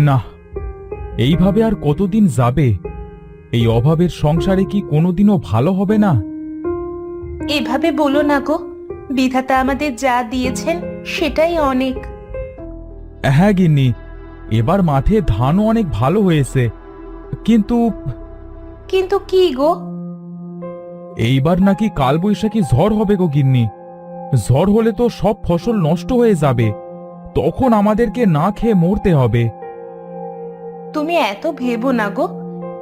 না, এইভাবে আর কতদিন যাবে? এই অভাবের সংসারে কি কোনোদিনও ভালো হবে না? এভাবে বলো না গো, বিধাতা আমাদের যা দিয়েছেন সেটাই অনেক। হ্যাঁ গিন্নি, এবার মাঠে ধানও অনেক ভালো হয়েছে, কিন্তু কিন্তু কি গো? এইবার নাকি কালবৈশাখী ঝড় হবে গো গিন্নি। ঝড় হলে তো সব ফসল নষ্ট হয়ে যাবে, তখন আমাদেরকে না খেয়ে মরতে হবে। তুমি এত ভেবো না গো,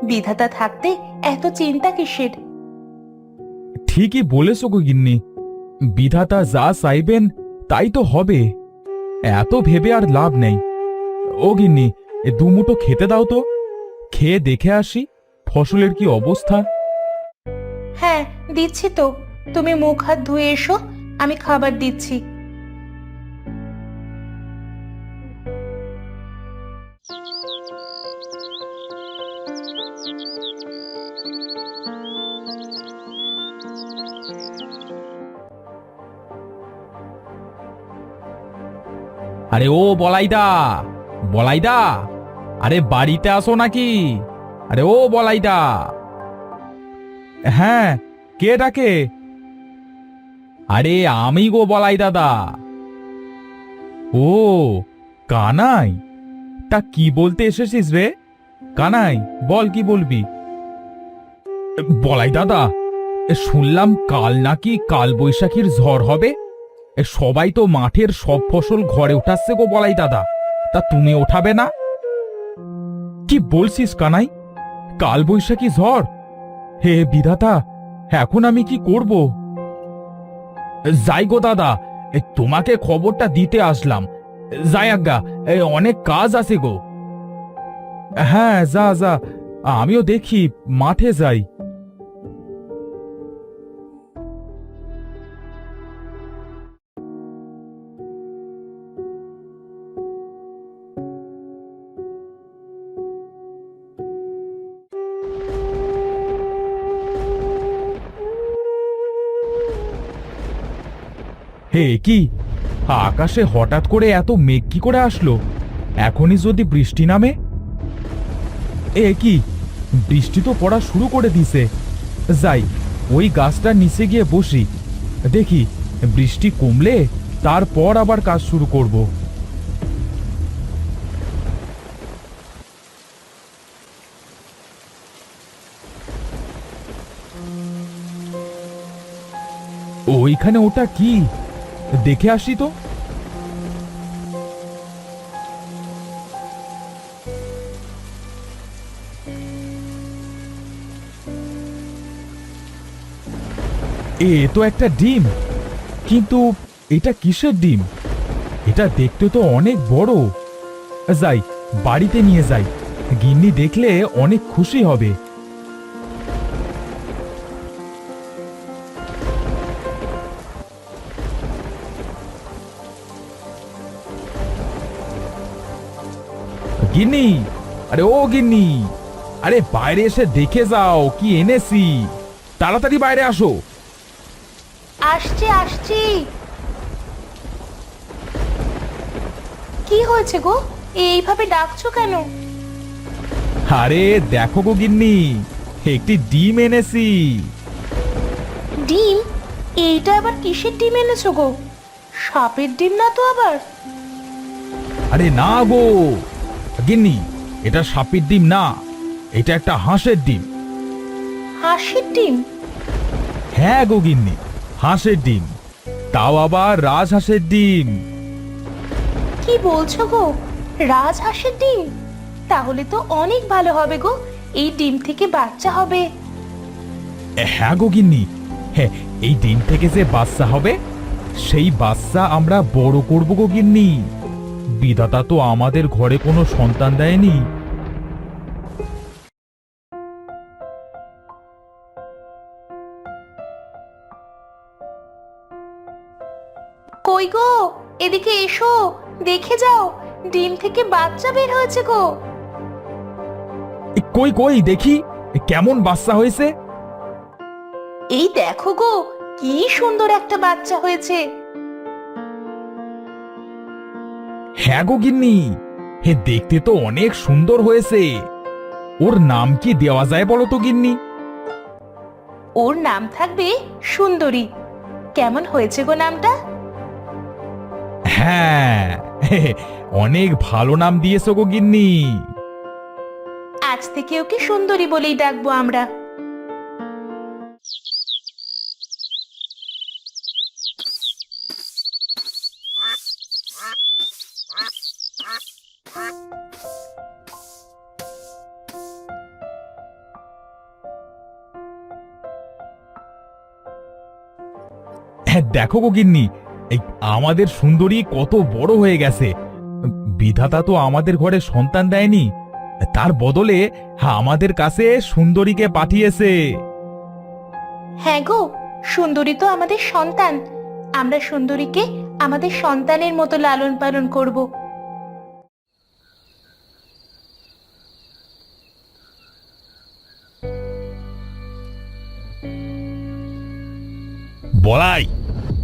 বিধাতা থাকতে এত চিন্তা কিসের? ঠিকই বলেছো গো গিন্নি, বিধাতা যা চাইবেন তাই তো হবে। এত ভেবে আর লাভ নেই। ও গিন্নি, দুমুঠো খেতে দাও তো, খেয়ে দেখে আসি ফসলের কি অবস্থা। হ্যাঁ, দিচ্ছি তো। তুমি মুখ হাত ধুয়ে এসো, আমি খাবার দিচ্ছি। আরে ও বলাইদা, বলাইদা, আরে বাড়িতে আসো নাকি? আরে ও বলাইদা। হ্যাঁ, কে ডাকে? আরে আমি গো বলাই দাদা। ও কানাই, তা কি বলতে এসেছিস রে? কানাই, বল কি বলবি? বলাই দাদা, শুনলাম কাল নাকি কাল বৈশাখীর ঝড় হবে। সবাই তো মাঠের সব ফসল ঘরে উঠাচ্ছে গো বলাই দাদা, তা তুমি ওঠাবে না? কি বলছিস কানাই, কাল বৈশাখী ঝড়? হে বিধাতা, এখন আমি কি করব? যাই গো দাদা, তোমাকে খবরটা দিতে আসলাম। যাই আজ্ঞা, অনেক কাজ আছে গো। হ্যাঁ, যা যা, আমিও দেখি মাঠে যাই। হে কি, আকাশে হঠাৎ করে এত মেঘ কি করে আসলো? এখনই যদি বৃষ্টি নামে। এ কি, বৃষ্টি তো পড়া শুরু করে দিছে। যাই, ওই গাছটার নিচে গিয়ে বসি, দেখি বৃষ্টি কমলে তারপর আবার কাজ শুরু করব। ওইখানে ওটা কি, দেখে আসি তো। এ তো একটা ডিম, কিন্তু এটা কিসের ডিম? এটা দেখতে তো অনেক বড়। যাই, বাড়িতে নিয়ে যাই, গিন্নি দেখলে অনেক খুশি হবে। গিন্নি, আরে ও গিন্নি, আরে বাইরে এসে দেখে যাও কি এনেছি। তাড়াতাড়ি বাইরে আসো। আসছি আসছি। কি হয়েছে গো, এইভাবে ডাকছো কেন? আরে দেখো গো গিন্নি, একটি ডিম এনেছি। ডিম? এইটা আবার কিসের ডিম এনেছো গো? সাপের ডিম না তো আবার? আরে না গো গিন্নি, এটা সাপের ডিম না, এটা একটা হাঁসের ডিম। হাঁসের ডিম? হ্যাঁ গো গিন্নি, হাঁসের ডিম, তাও আবার রাজহাঁসের ডিম। কি বলছো গো, রাজহাঁসের ডিম? তাহলে তো অনেক ভালো হবে গো, এই ডিম থেকে বাচ্চা হবে। হ্যাঁ গো গিন্নি, হ্যাঁ, এই ডিম থেকে যে বাচ্চা হবে সেই বাচ্চা আমরা বড় করব গো গিন্নি। বিধাতা তো আমাদের ঘরে কোনো সন্তান দেয়নি। কই গো, এদিকে এসো, দেখে যাও, ডিম থেকে বাচ্চা বের হয়েছে গো। কই কই দেখি, কেমন বাচ্চা হয়েছে? এই দেখো গো, কি সুন্দর একটা বাচ্চা হয়েছে। হ্যাঁ গো গিন্নি, হে, দেখতে তো অনেক সুন্দর হয়েছে। ওর নাম কি দেওয়া যায় বলো তো গিন্নি? ওর নাম থাকবে সুন্দরী। কেমন হয়েছে গো নামটা? হ্যাঁ, অনেক ভালো নাম দিয়েছো গো গিন্নি। আজ থেকে ওকে সুন্দরী বলেই ডাকবো আমরা। হ্যাঁ, দেখো গো গিন্নি, এই আমাদের সুন্দরী কত বড় হয়ে গেছে। বিধাতা তো আমাদের ঘরে সন্তান দেয়নি, তার বদলে আমাদের কাছে সুন্দরীকে পাঠিয়েছে। হ্যাঁ গো, সুন্দরী তো আমাদের সন্তান। আমরা সুন্দরীকে আমাদের সন্তানের মতো লালন পালন করব। বলাই,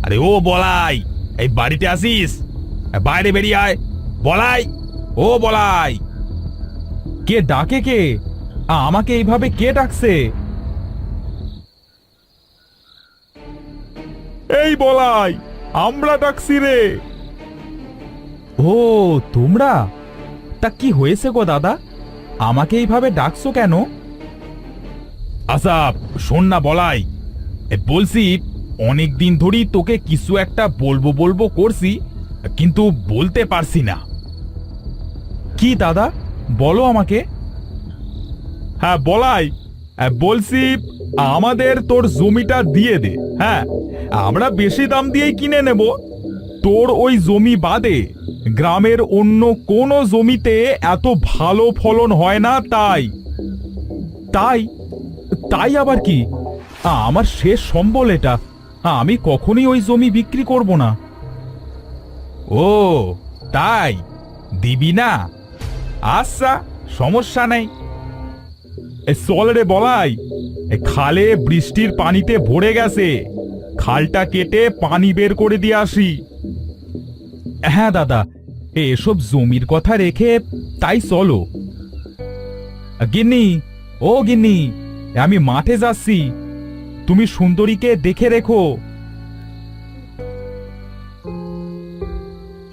আরে ও বলাই, এই বাড়িতে আসিস? বাইরে বেরিয়ে আয়। বলাই, ও বলাই। কে ডাকে? কে আমাকে এইভাবে কে ডাকছে? এই বলাই, আমরা ডাকছি রে। ও তোমরা? তা কি হয়েছে গো দাদা, আমাকে এইভাবে ডাকছো কেন? আচ্ছা শোন না বলাই, বলছি অনেক দিন ধরেই তোকে কিছু একটা বলবো বলবো করছি, কিন্তু বলতে পারছি না। কি দাদা, বলো আমাকে। হ্যাঁ বলাই, বলছি আমাদের তোর জমিটা দিয়ে দে। হ্যাঁ, আমরা বেশি দাম দিয়েই কিনে নেব। তোর ওই জমি বাদে গ্রামের অন্য কোনো জমিতে এত ভালো ফলন হয় না। তাই তাই তাই আবার কি? আমার শেষ সম্বল এটা, আমি কখনোই ওই জমি বিক্রি করব না। ও তাই, দিবি না? আচ্ছা, সমস্যা নেই। চল রে বলাই, খালে বৃষ্টির পানিতে ভরে গেছে, খালটা কেটে পানি বের করে দিয়ে আসি। হ্যাঁ দাদা, এসব জমির কথা রেখে তাই চলো। গিন্নি, ও গিন্নি, আমি মাঠে যাচ্ছি, তুমি সুন্দরীকে দেখে রেখো।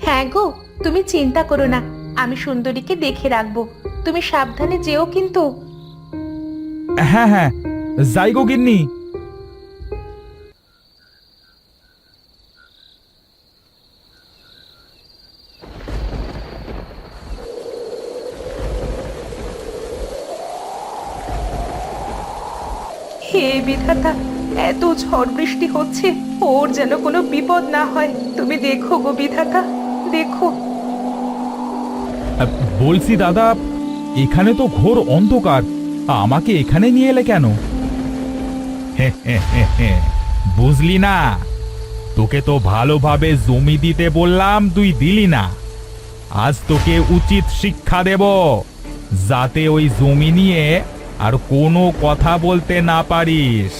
হ্যাঁ গো, তুমি চিন্তা করো না, আমি সুন্দরীকে দেখে রাখবো। তুমি সাবধানে যেও কিন্তু। হ্যাঁ হ্যাঁ, যাই গো গিন্নি। হে বিধাতা, এত ঝড় বৃষ্টি হচ্ছে, ওর যেন কোনো বিপদ না হয়। তুমি দেখো গো বিধাতা, দেখো। বলছি দাদা, এখানে তো ঘোর অন্ধকার, আমাকে এখানে নিয়ে এলে কেন? বুঝলি না, তোকে তো ভালোভাবে জমি দিতে বললাম, তুই দিলি না। আজ তোকে উচিত শিক্ষা দেব, যাতে ওই জমি নিয়ে আর কোনো কথা বলতে না পারিস।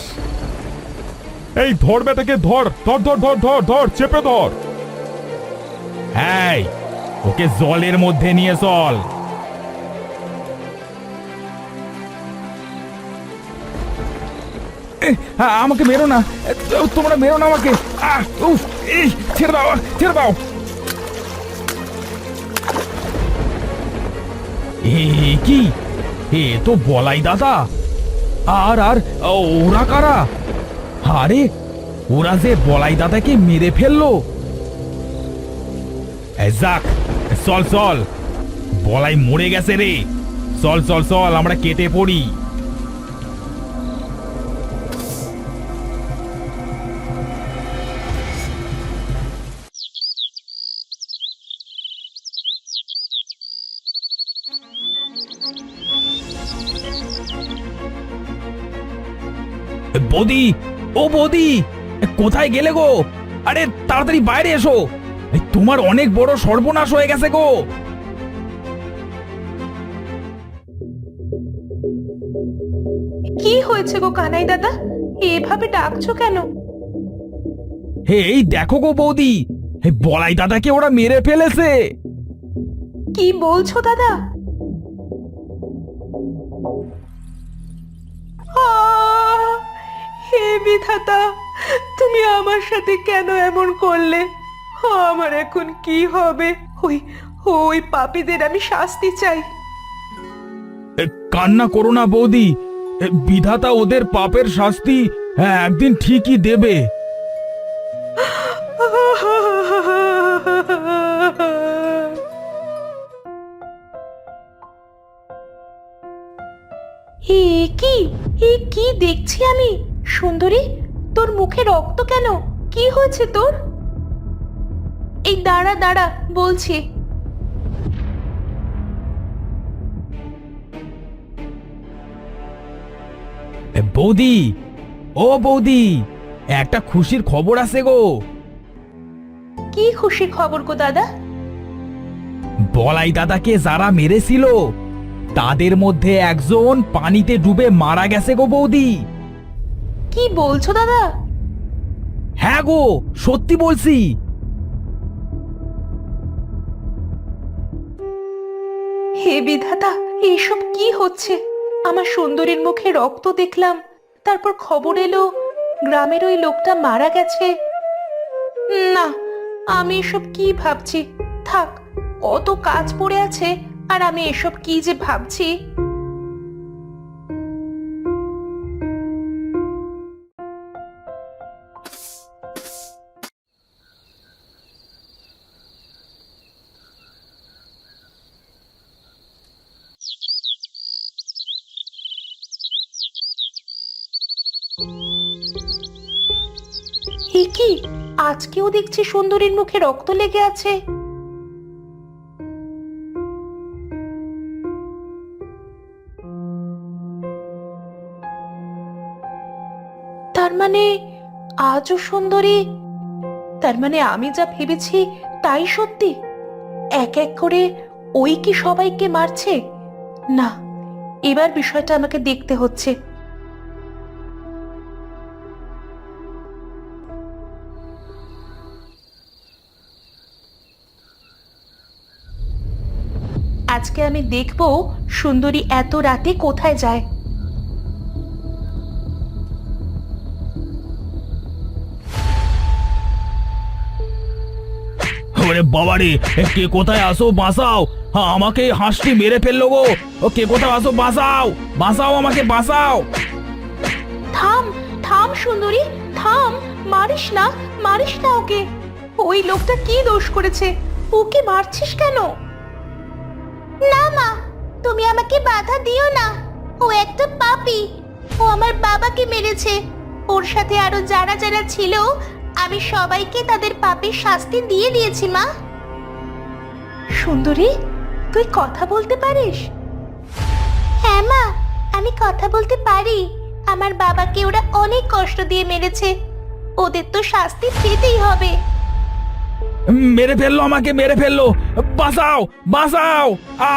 এই ধর বেটাকে, ধর ধর ধর ধর ধর ধর, চেপে ধর। হ্যাঁ, ওকে জলের মধ্যে নিয়ে চল। আমাকে মেরো না, তোমরা মেরো না আমাকে। ছেড়ে দাও, ছেড়ে দাও। কি, এ তো বলাই দাদা। আর আর ওরা কারা? আরে ওরা যে বলাই দাদাকে মেরে ফেললো। যাক, চল চল, বলাই মরে গেছে রে। চল চল চল, আমরা কেটে পড়ি। বৌদি, ও বৌদি, কোথায় গেলে গো? আরে তাড়াতাড়ি বাইরে এসো, তোমার অনেক বড় সর্বনাশ হয়ে গেছে গো। কি হয়েছে গো কানাই দাদা, এভাবে ডাকছো কেন? হে, এই দেখো গো বৌদি, বলাই দাদাকে ওরা মেরে ফেলেছে। কি বলছো দাদা? হে বিধাতা, তুমি আমার সাথে কেন এমন করলে? আমার এখন কি হবে? ওই ওই পাপীদের আমি শাস্তি চাই। কান্না করো না বৌদি, বিধাতা ওদের পাপের শাস্তি একদিন ঠিকই দেবে। এ কি দেখছি আমি? সুন্দরী, তোর মুখে রক্ত কেন? কি হয়েছে তোর? এই দাঁড়া দাঁড়া, বলছি। বৌদি, ও বৌদি, একটা খুশির খবর আছে গো। কি খুশির খবর গো দাদা? বলাই দাদাকে যারা মেরেছিল তাদের মধ্যে একজন পানিতে ডুবে মারা গেছে গো বৌদি। কি বলছো দাদা? হ্যাঁ গো, সত্যি বলছি। হে বিধাতা, এইসব কি হচ্ছে? আমার সুন্দরীর মুখে রক্ত দেখলাম, তারপর খবর এলো গ্রামের ওই লোকটা মারা গেছে। না, আমি এসব কি ভাবছি? থাক, কত কাজ পড়ে আছে, আর আমি এসব কি যে ভাবছি। কি, আজকেও দেখছি সুন্দরীর মুখে রক্ত লেগে আছে। তার মানে আজও সুন্দরী, তার মানে আমি যা ভেবেছি তাই সত্যি। এক এক করে ওই কি সবাইকে মারছে? না, এবার বিষয়টা আমাকে দেখতে হচ্ছে। আজকে আমি দেখব সুন্দরী এত রাতে কোথায় যায়। ওরে বাবারে, কে কোথায় আসো, বাঁচাও আমাকে, হাঁসটি মেরে ফেললো গো। কে কোথায় আসো, বাঁচাও বাঁচাও আমাকে, বাঁচাও। থাম থাম সুন্দরী, থাম, মারিস না, মারিস না ওকে। ওই লোকটা কি দোষ করেছে? ওকে মারছিস কেন? না মা, তুমি আমাকে বাধা দিও না। ও একটা পাপী, ও আমার বাবাকে মেরেছে। ওর সাথে আরো যারা যারা ছিল, আমি সবাইকে তাদের পাপের শাস্তি দিয়ে দিয়েছি মা। সুন্দরী, তুই কথা বলতে পারিস? হ্যাঁ মা, আমি কথা বলতে পারি। আমার বাবাকে ওরা অনেক কষ্ট দিয়ে মেরেছে, ওদের তো শাস্তি পেতেই হবে। মেরে ফেললো আমাকে, মেরে ফেললো, বাঁচাও বাঁচাও। আ